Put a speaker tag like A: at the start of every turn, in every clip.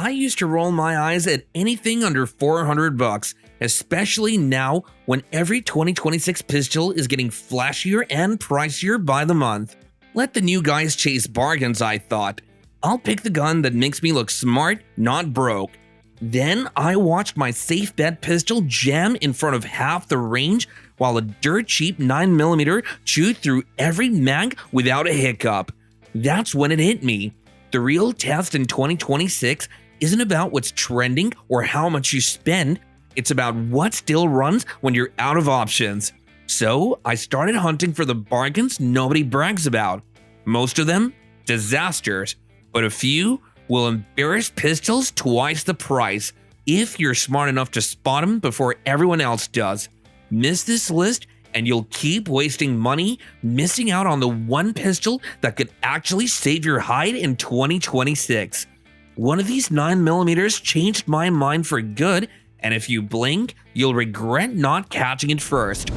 A: I used to roll my eyes at anything under 400 bucks, especially now when every 2026 pistol is getting flashier and pricier by the month. Let the new guys chase bargains, I thought. I'll pick the gun that makes me look smart, not broke. Then I watched my safe bet pistol jam in front of half the range while a dirt cheap 9mm chewed through every mag without a hiccup. That's when it hit me. The real test in 2026 isn't about what's trending or how much you spend, it's about what still runs when you're out of options. So I started hunting for the bargains nobody brags about. Most of them, disasters, but a few will embarrass pistols twice the price if you're smart enough to spot them before everyone else does. Miss this list and you'll keep wasting money missing out on the one pistol that could actually save your hide in 2026. One of these 9mm changed my mind for good, and if you blink, you'll regret not catching it first.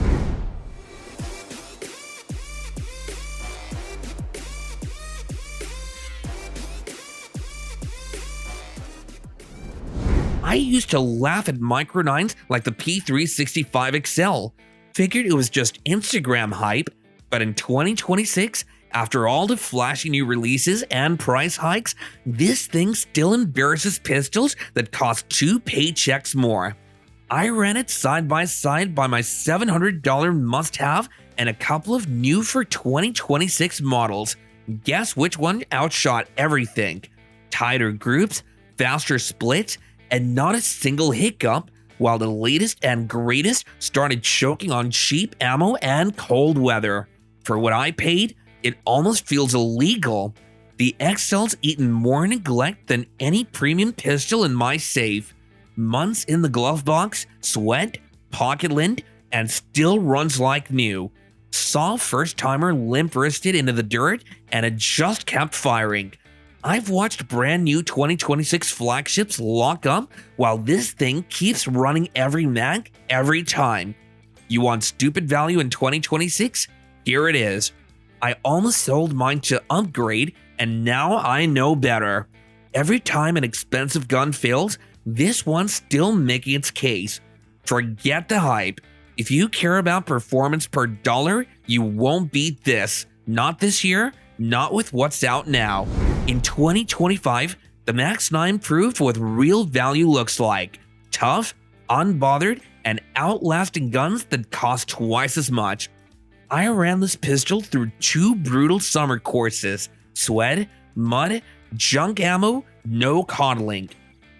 A: I used to laugh at micro 9s like the P365 XL. Figured it was just Instagram hype, but in 2026, after all the flashy new releases and price hikes, this thing still embarrasses pistols that cost 2 paychecks more. I ran it side by side by my $700 must-have and a couple of new for 2026 models. Guess which one outshot everything? Tighter groups, faster splits, and not a single hiccup, while the latest and greatest started choking on cheap ammo and cold weather. For what I paid, it almost feels illegal. The XL's eaten more neglect than any premium pistol in my safe. Months in the glove box, sweat, pocket lint, and still runs like new. Saw first-timer limp-wristed into the dirt, and it just kept firing. I've watched brand new 2026 flagships lock up while this thing keeps running every mag, every time. You want stupid value in 2026? Here it is. I almost sold mine to upgrade, and now I know better. Every time an expensive gun fails, this one's still making its case. Forget the hype. If you care about performance per dollar, you won't beat this. Not this year, not with what's out now. In 2025, the Max 9 proved what real value looks like. Tough, unbothered, and outlasting guns that cost twice as much. I ran this pistol through 2 brutal summer courses, sweat, mud, junk ammo, no coddling.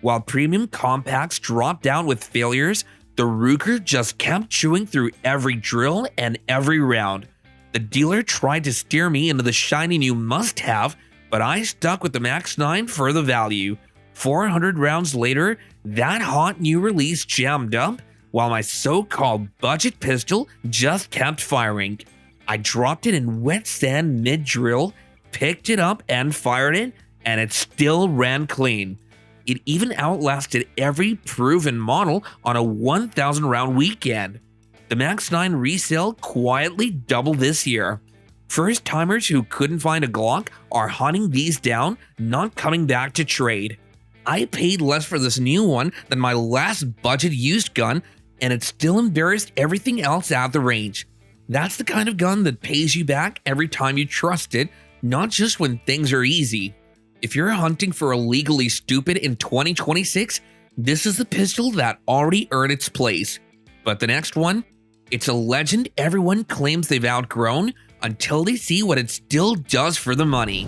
A: While premium compacts dropped out with failures, the Ruger just kept chewing through every drill and every round. The dealer tried to steer me into the shiny new must-have, but I stuck with the Max 9 for the value. 400 rounds later, that hot new release jammed up, while my so-called budget pistol just kept firing. I dropped it in wet sand mid-drill, picked it up and fired it, and it still ran clean. It even outlasted every proven model on a 1,000 round weekend. The Max 9 resale quietly doubled this year. First timers who couldn't find a Glock are hunting these down, not coming back to trade. I paid less for this new one than my last budget used gun, and it still embarrassed everything else at the range. That's the kind of gun that pays you back every time you trust it, not just when things are easy. If you're hunting for illegally stupid in 2026, this is the pistol that already earned its place. But the next one? It's a legend everyone claims they've outgrown until they see what it still does for the money.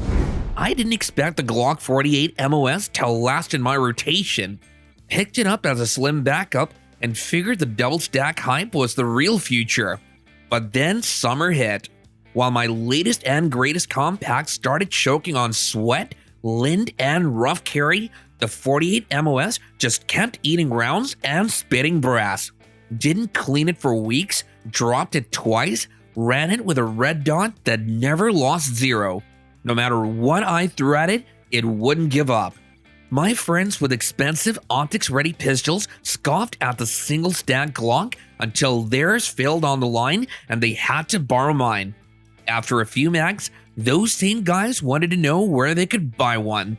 A: I didn't expect the Glock 48 MOS to last in my rotation. Picked it up as a slim backup and figured the double stack hype was the real future. But then summer hit. While my latest and greatest compact started choking on sweat, lint, and rough carry, the 48 MOS just kept eating rounds and spitting brass. Didn't clean it for weeks, dropped it twice, ran it with a red dot that never lost zero. No matter what I threw at it, it wouldn't give up. My friends with expensive optics-ready pistols scoffed at the single-stack Glock until theirs failed on the line and they had to borrow mine. After a few mags, those same guys wanted to know where they could buy one.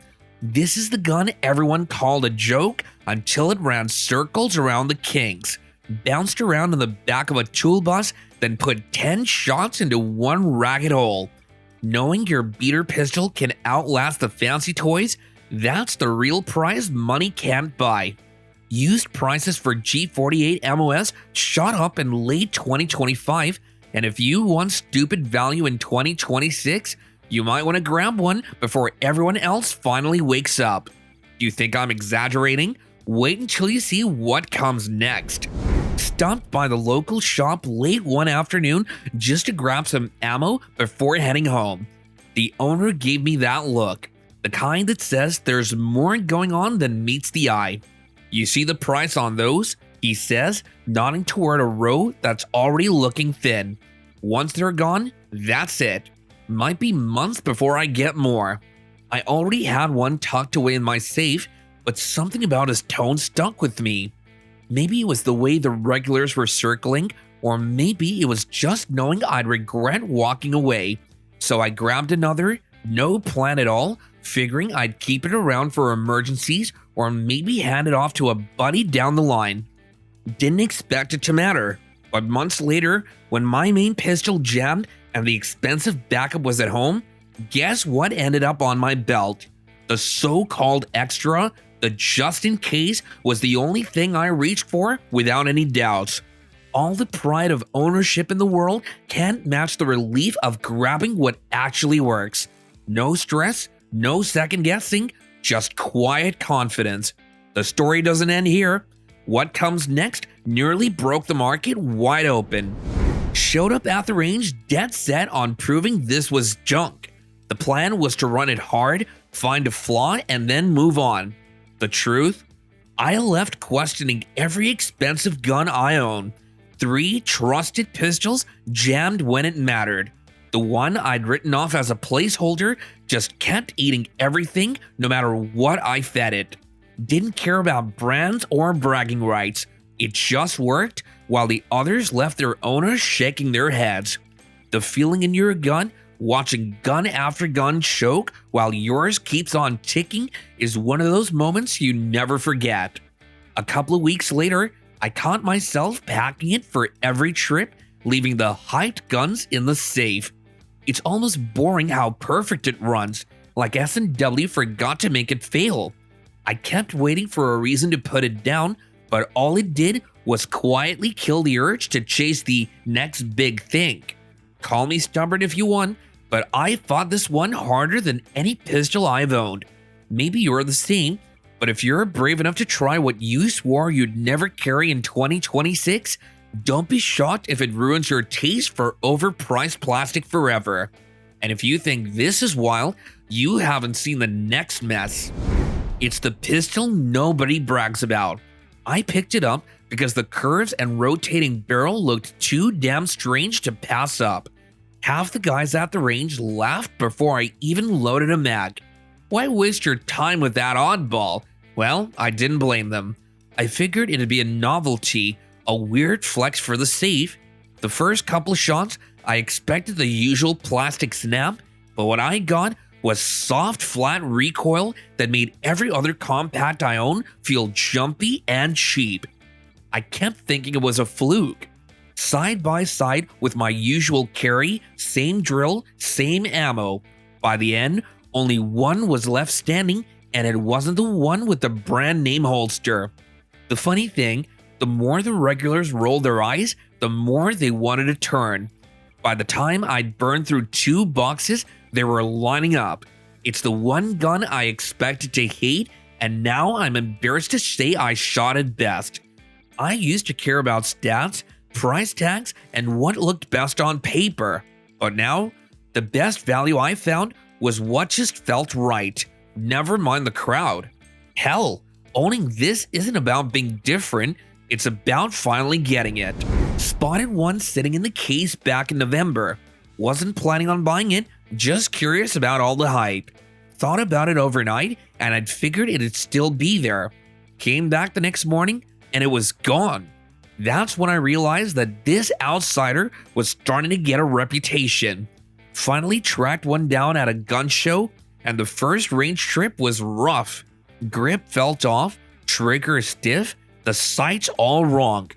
A: This is the gun everyone called a joke until it ran circles around the Kings, bounced around in the back of a tool bus, then put 10 shots into one ragged hole. Knowing your beater pistol can outlast the fancy toys, that's the real prize money can't buy. Used prices for G48 MOS shot up in late 2025, and if you want stupid value in 2026, you might want to grab one before everyone else finally wakes up. Do you think I'm exaggerating? Wait until you see what comes next. Stopped by the local shop late one afternoon just to grab some ammo before heading home. The owner gave me that look, the kind that says there's more going on than meets the eye. You see the price on those? He says, nodding toward a row that's already looking thin. Once they're gone, that's it. Might be months before I get more. I already had one tucked away in my safe, but something about his tone stuck with me. Maybe it was the way the regulars were circling, or maybe it was just knowing I'd regret walking away. So I grabbed another, no plan at all, figuring I'd keep it around for emergencies or maybe hand it off to a buddy down the line. Didn't expect it to matter, but months later, when my main pistol jammed and the expensive backup was at home, guess what ended up on my belt? The so-called extra, the just in case, was the only thing I reached for without any doubts. All the pride of ownership in the world can't match the relief of grabbing what actually works. No stress, no second guessing, just quiet confidence. The story doesn't end here. What comes next nearly broke the market wide open. Showed up at the range dead set on proving this was junk. The plan was to run it hard, find a flaw, and then move on. The truth? I left questioning every expensive gun I own. 3 trusted pistols jammed when it mattered. The one I'd written off as a placeholder just kept eating everything no matter what I fed it. Didn't care about brands or bragging rights. It just worked, while the others left their owners shaking their heads. The feeling in your gun, watching gun after gun choke while yours keeps on ticking, is one of those moments you never forget. A couple of weeks later, I caught myself packing it for every trip, leaving the hyped guns in the safe. It's almost boring how perfect it runs, like S&W forgot to make it fail. I kept waiting for a reason to put it down, but all it did was quietly kill the urge to chase the next big thing. Call me stubborn if you want, but I fought this one harder than any pistol I've owned. Maybe you're the same, but if you're brave enough to try what you swore you'd never carry in 2026, don't be shocked if it ruins your taste for overpriced plastic forever. And if you think this is wild, you haven't seen the next mess. It's the pistol nobody brags about. I picked it up because the curves and rotating barrel looked too damn strange to pass up. Half the guys at the range laughed before I even loaded a mag. Why waste your time with that oddball? Well, I didn't blame them. I figured it'd be a novelty, a weird flex for the safe. The first couple shots, I expected the usual plastic snap, but what I got was soft, flat recoil that made every other compact I own feel jumpy and cheap. I kept thinking it was a fluke. Side by side with my usual carry, same drill, same ammo. By the end, only one was left standing, and it wasn't the one with the brand name holster. The funny thing, the more the regulars rolled their eyes, the more they wanted to turn. By the time I'd burned through 2 boxes, they were lining up. It's the one gun I expected to hate, and now I'm embarrassed to say I shot it best. I used to care about stats, price tags, and what looked best on paper. But now, the best value I found was what just felt right. Never mind the crowd. Hell, owning this isn't about being different, it's about finally getting it. Spotted one sitting in the case back in November. Wasn't planning on buying it, just curious about all the hype. Thought about it overnight, and I'd figured it'd still be there. Came back the next morning, and it was gone. That's when I realized that this outsider was starting to get a reputation. Finally tracked one down at a gun show, and the first range trip was rough. Grip felt off, trigger stiff, the sights all wrong.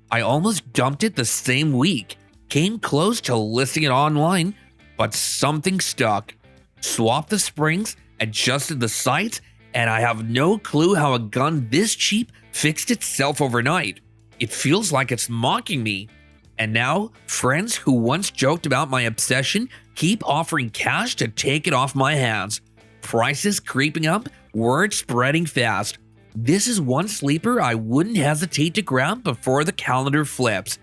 A: I almost dumped it the same week, came close to listing it online, but something stuck. Swapped the springs, adjusted the sights, and I have no clue how a gun this cheap fixed itself overnight. It feels like it's mocking me. And now, friends who once joked about my obsession keep offering cash to take it off my hands. Prices creeping up, word spreading fast. This is one sleeper I wouldn't hesitate to grab before the calendar flips.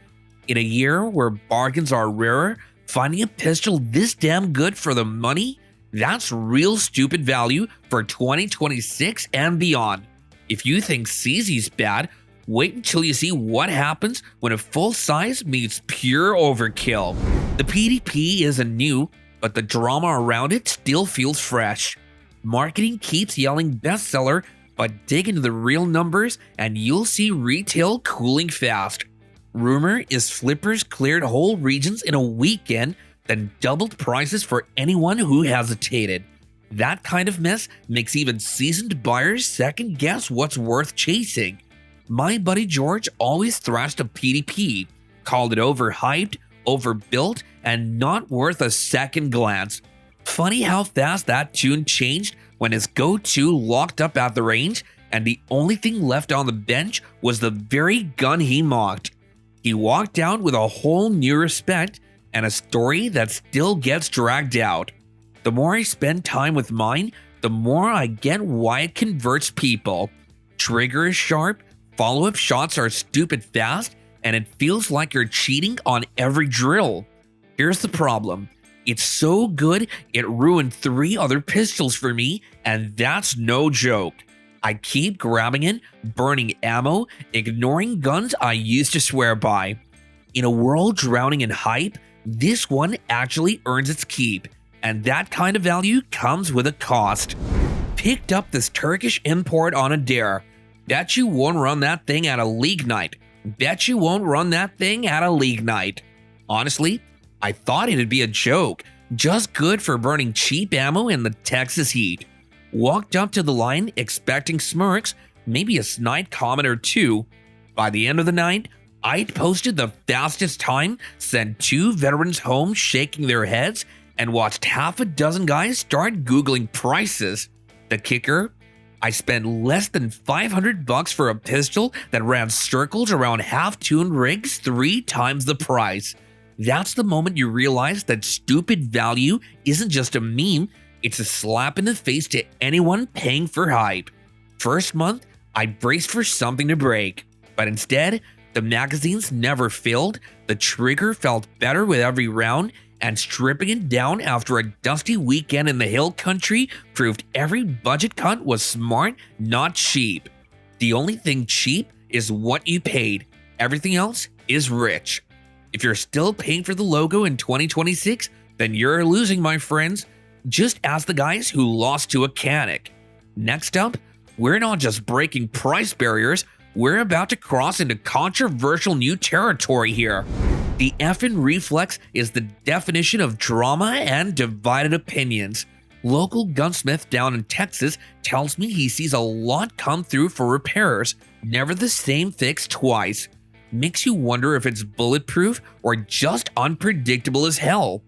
A: In a year where bargains are rarer, finding a pistol this damn good for the money, that's real stupid value for 2026 and beyond. If you think CZ's bad, wait until you see what happens when a full-size meets pure overkill. The PDP isn't new, but the drama around it still feels fresh. Marketing keeps yelling bestseller, but dig into the real numbers and you'll see retail cooling fast. Rumor is flippers cleared whole regions in a weekend, then doubled prices for anyone who hesitated. That kind of mess makes even seasoned buyers second guess what's worth chasing. My buddy George always thrashed a PDP, called it overhyped, overbuilt, and not worth a second glance. Funny how fast that tune changed when his go-to locked up at the range and the only thing left on the bench was the very gun he mocked. He walked out with a whole new respect and a story that still gets dragged out. The more I spend time with mine, the more I get why it converts people. Trigger is sharp, follow-up shots are stupid fast, and it feels like you're cheating on every drill. Here's the problem. It's so good, it ruined 3 other pistols for me, and that's no joke. I keep grabbing it, burning ammo, ignoring guns I used to swear by. In a world drowning in hype, this one actually earns its keep, and that kind of value comes with a cost. Picked up this Turkish import on a dare. Bet you won't run that thing at a league night. Bet you won't run that thing at a league night. Honestly, I thought it'd be a joke, just good for burning cheap ammo in the Texas heat. Walked up to the line expecting smirks, maybe a snide comment or two. By the end of the night, I'd posted the fastest time, sent 2 veterans home shaking their heads, and watched half a dozen guys start Googling prices. The kicker? I spent less than $500 for a pistol that ran circles around half-tuned rigs 3 times the price. That's the moment you realize that stupid value isn't just a meme, it's a slap in the face to anyone paying for hype. First month, I braced for something to break, but instead, the magazines never filled, the trigger felt better with every round, and stripping it down after a dusty weekend in the hill country proved every budget cut was smart, not cheap. The only thing cheap is what you paid. Everything else is rich. If you're still paying for the logo in 2026, then you're losing, my friends. Just ask the guys who lost to a Canik. Next up, we're not just breaking price barriers, we're about to cross into controversial new territory here. The effing Reflex is the definition of drama and divided opinions. Local gunsmith down in Texas tells me he sees a lot come through for repairs, never the same fix twice. Makes you wonder if it's bulletproof or just unpredictable as hell.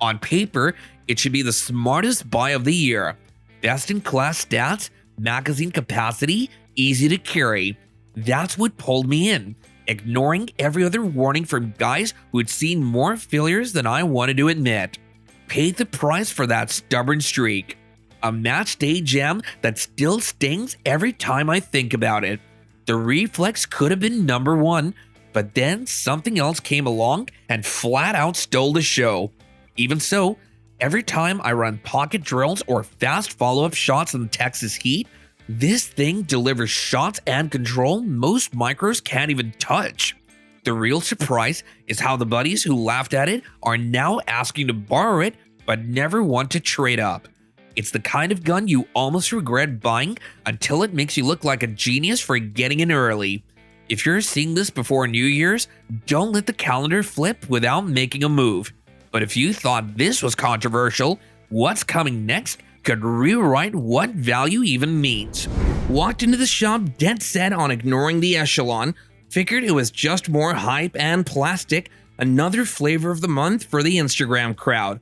A: On paper, it should be the smartest buy of the year. Best in class stats, magazine capacity, easy to carry. That's what pulled me in, ignoring every other warning from guys who had seen more failures than I wanted to admit. Paid the price for that stubborn streak. A match day jam that still stings every time I think about it. The Reflex could have been number 1, but then something else came along and flat out stole the show. Even so, every time I run pocket drills or fast follow-up shots in the Texas heat, this thing delivers shots and control most micros can't even touch. The real surprise is how the buddies who laughed at it are now asking to borrow it but never want to trade up. It's the kind of gun you almost regret buying until it makes you look like a genius for getting in early. If you're seeing this before New Year's, don't let the calendar flip without making a move. But if you thought this was controversial, what's coming next could rewrite what value even means. Walked into the shop dead set on ignoring the Echelon, figured it was just more hype and plastic, another flavor of the month for the Instagram crowd.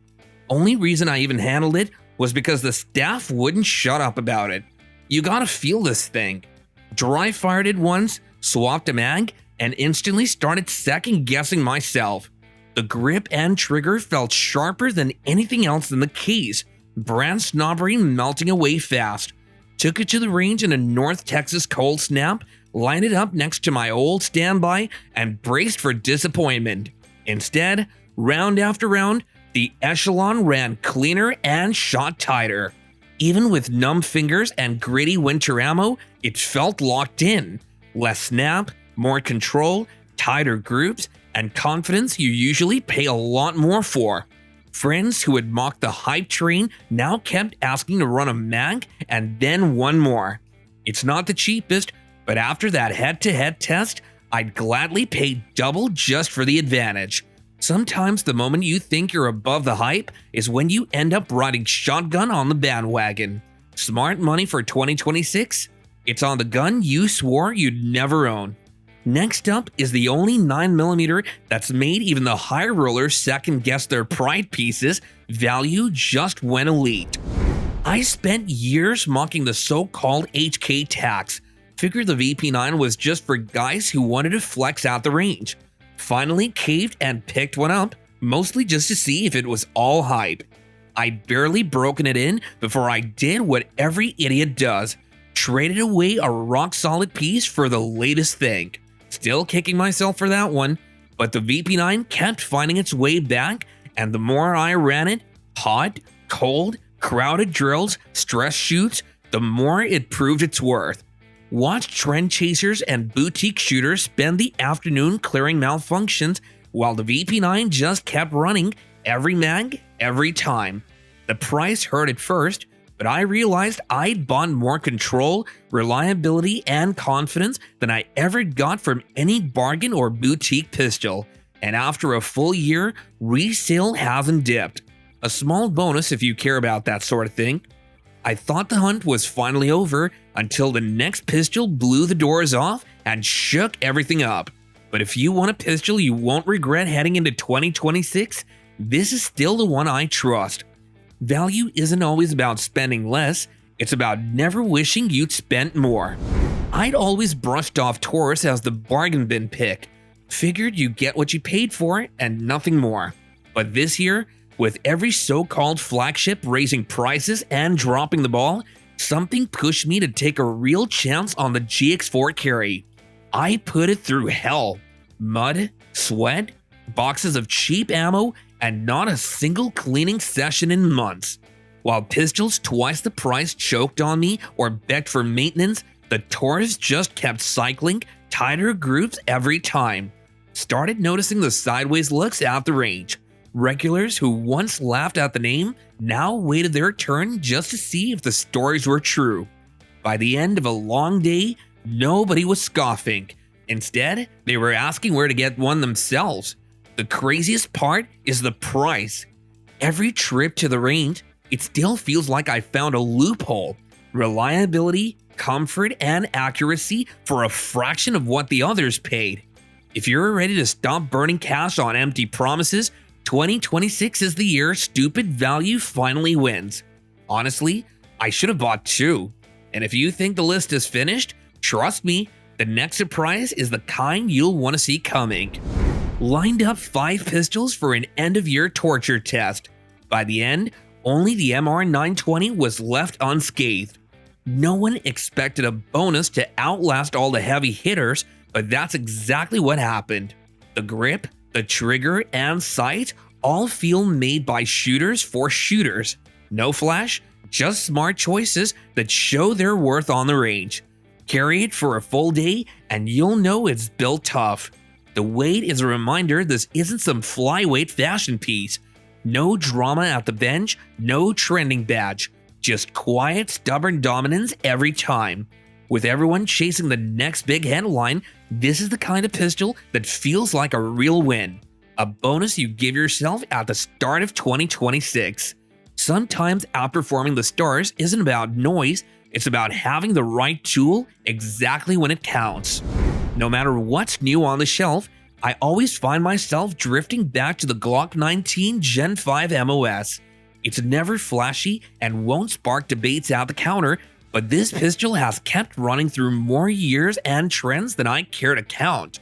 A: Only reason I even handled it was because the staff wouldn't shut up about it. You gotta feel this thing. Dry fired it once, swapped a mag, and instantly started second guessing myself. The grip and trigger felt sharper than anything else in the case, brand snobbery melting away fast. Took it to the range in a North Texas cold snap, lined it up next to my old standby, and braced for disappointment. Instead, round after round, the Echelon ran cleaner and shot tighter. Even with numb fingers and gritty winter ammo, it felt locked in. Less snap, more control, tighter groups, and confidence you usually pay a lot more for. Friends who had mocked the hype train now kept asking to run a mag and then one more. It's not the cheapest, but after that head-to-head test, I'd gladly pay double just for the advantage. Sometimes the moment you think you're above the hype is when you end up riding shotgun on the bandwagon. Smart money for 2026? It's on the gun you swore you'd never own. Next up is the only 9mm that's made even the high rollers second guess their pride pieces, value just went elite. I spent years mocking the so-called HK tax, figured the VP9 was just for guys who wanted to flex out the range. Finally caved and picked one up, mostly just to see if it was all hype. I'd barely broken it in before I did what every idiot does, traded away a rock-solid piece for the latest thing. Still kicking myself for that one, but the VP9 kept finding its way back, and the more I ran it, hot, cold, crowded drills, stress shoots, the more it proved its worth. Watched trend chasers and boutique shooters spend the afternoon clearing malfunctions while the VP9 just kept running every mag, every time. The price hurt at first, but I realized I'd bought more control, reliability, and confidence than I ever got from any bargain or boutique pistol. And after a full year, resale hasn't dipped. A small bonus if you care about that sort of thing. I thought the hunt was finally over until the next pistol blew the doors off and shook everything up. But if you want a pistol you won't regret heading into 2026, this is still the one I trust. Value isn't always about spending less, it's about never wishing you'd spent more. I'd always brushed off Taurus as the bargain bin pick. Figured you get what you paid for and nothing more. But this year, with every so-called flagship raising prices and dropping the ball, something pushed me to take a real chance on the GX4 Carry. I put it through hell. Mud, sweat, boxes of cheap ammo, and not a single cleaning session in months. While pistols twice the price choked on me or begged for maintenance, the Taurus just kept cycling tighter groups every time. Started noticing the sideways looks at the range. Regulars who once laughed at the name now waited their turn just to see if the stories were true. By the end of a long day, nobody was scoffing. Instead, they were asking where to get one themselves. The craziest part is the price. Every trip to the range, it still feels like I found a loophole. Reliability, comfort, and accuracy for a fraction of what the others paid. If you're ready to stop burning cash on empty promises, 2026 is the year stupid value finally wins. Honestly, I should have bought two. And if you think the list is finished, trust me, the next surprise is the kind you'll want to see coming. Lined up 5 pistols for an end-of-year torture test. By the end, only the MR920 was left unscathed. No one expected a bonus to outlast all the heavy hitters, but that's exactly what happened. The grip, the trigger, and sight all feel made by shooters for shooters. No flash, just smart choices that show their worth on the range. Carry it for a full day and you'll know it's built tough. The weight is a reminder this isn't some flyweight fashion piece. No drama at the bench, no trending badge. Just quiet, stubborn dominance every time. With everyone chasing the next big headline, this is the kind of pistol that feels like a real win. A bonus you give yourself at the start of 2026. Sometimes outperforming the stars isn't about noise, it's about having the right tool exactly when it counts. No matter what's new on the shelf, I always find myself drifting back to the Glock 19 Gen 5 MOS. It's never flashy and won't spark debates at the counter, but this pistol has kept running through more years and trends than I care to count.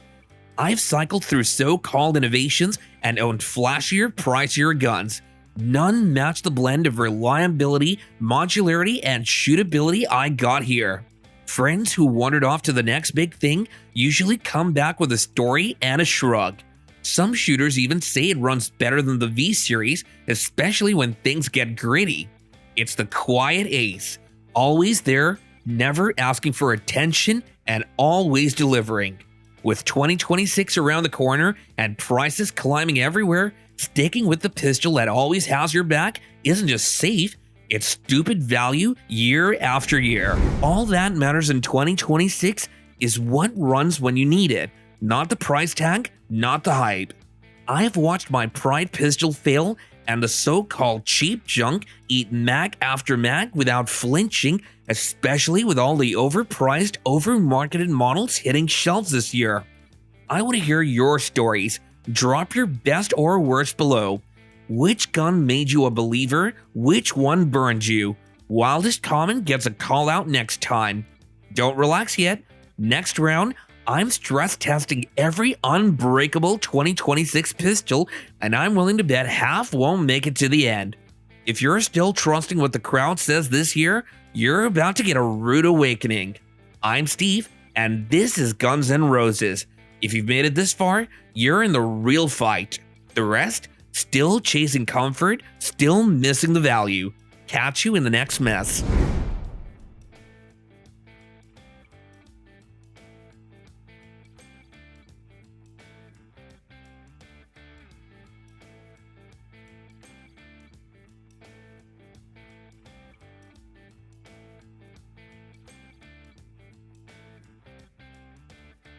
A: I've cycled through so-called innovations and owned flashier, pricier guns. None match the blend of reliability, modularity, and shootability I got here. Friends who wandered off to the next big thing usually come back with a story and a shrug. Some shooters even say it runs better than the V-Series, especially when things get gritty. It's the quiet ace, always there, never asking for attention, and always delivering. With 2026 around the corner and prices climbing everywhere, sticking with the pistol that always has your back isn't just safe, it's stupid value year after year. All that matters in 2026 is what runs when you need it, not the price tag, not the hype. I've watched my Pride pistol fail and the so-called cheap junk eat mag after mag without flinching, especially with all the overpriced, overmarketed models hitting shelves this year. I want to hear your stories. Drop your best or worst below. Which gun made you a believer? Which one burned you? Wildest comment gets a call out next time. Don't relax yet. Next round, I'm stress testing every unbreakable 2026 pistol, and I'm willing to bet half won't make it to the end. If you're still trusting what the crowd says this year, you're about to get a rude awakening. I'm Steve, and this is Guns N' Roses. If you've made it this far, you're in the real fight. The rest? Still chasing comfort, still missing the value. Catch you in the next mess.